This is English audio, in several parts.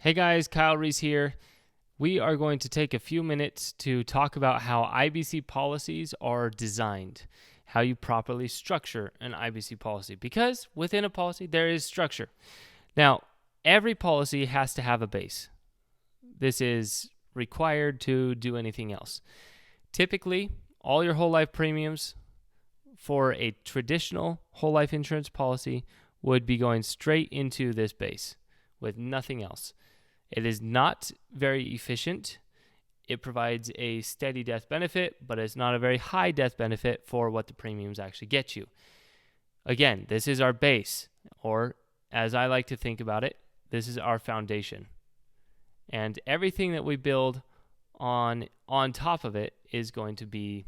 Hey guys, Kyle Reese here. We are going to take a few minutes to talk about how IBC policies are designed, how you properly structure an IBC policy, because within a policy there is structure. Now, every policy has to have a base. This is required to do anything else. Typically, all your whole life premiums for a traditional whole life insurance policy would be going straight into this base with nothing else. It is not very efficient. It provides a steady death benefit, but it's not a very high death benefit for what the premiums actually get you. Again, this is our base, or as I like to think about it, this is our foundation. And everything that we build on top of it is going to be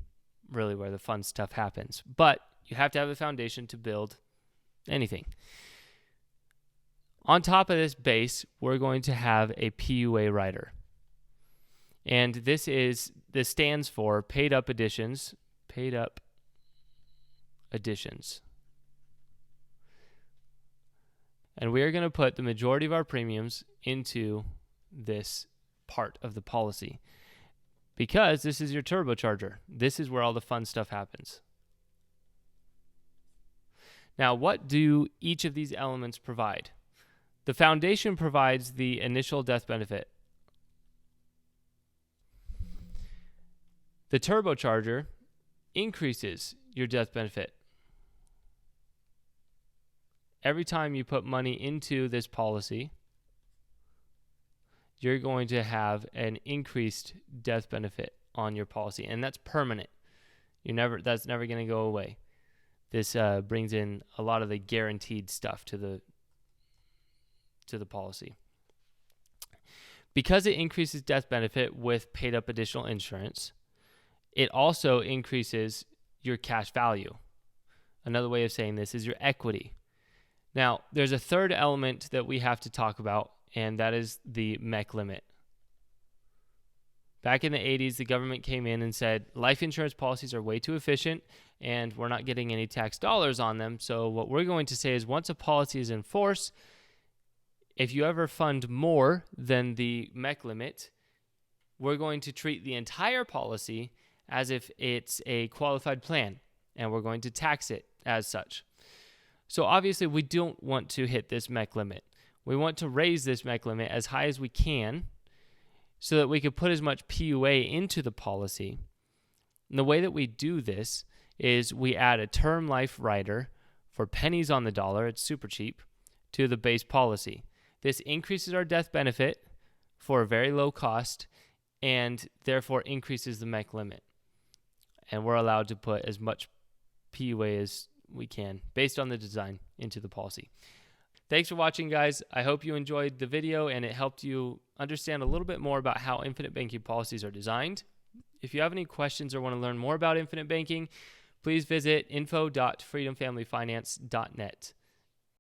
really where the fun stuff happens. But you have to have a foundation to build anything. On top of this base, we're going to have a PUA rider. And this stands for paid up additions. And we are going to put the majority of our premiums into this part of the policy because this is your turbocharger. This is where all the fun stuff happens. Now, what do each of these elements provide? The foundation provides the initial death benefit. The turbocharger increases your death benefit. Every time you put money into this policy, you're going to have an increased death benefit on your policy, and that's permanent. That's never going to go away. This brings in a lot of the guaranteed stuff to the policy. Because it increases death benefit with paid up additional insurance, it also increases your cash value. Another way of saying this is your equity. Now, there's a third element that we have to talk about, and that is the Mech Limit. Back in the 80s, the government came in and said, life insurance policies are way too efficient, and we're not getting any tax dollars on them. So what we're going to say is once a policy is in force, if you ever fund more than the Mech Limit, we're going to treat the entire policy as if it's a qualified plan, and we're going to tax it as such. So obviously, we don't want to hit this Mech Limit. We want to raise this Mech Limit as high as we can so that we could put as much PUA into the policy. And the way that we do this is we add a term life rider for pennies on the dollar, it's super cheap, to the base policy. This increases our death benefit for a very low cost and therefore increases the Mech Limit. And we're allowed to put as much PUA as we can based on the design into the policy. Thanks for watching, guys. I hope you enjoyed the video and it helped you understand a little bit more about how infinite banking policies are designed. If you have any questions or want to learn more about infinite banking, please visit info.freedomfamilyfinance.net.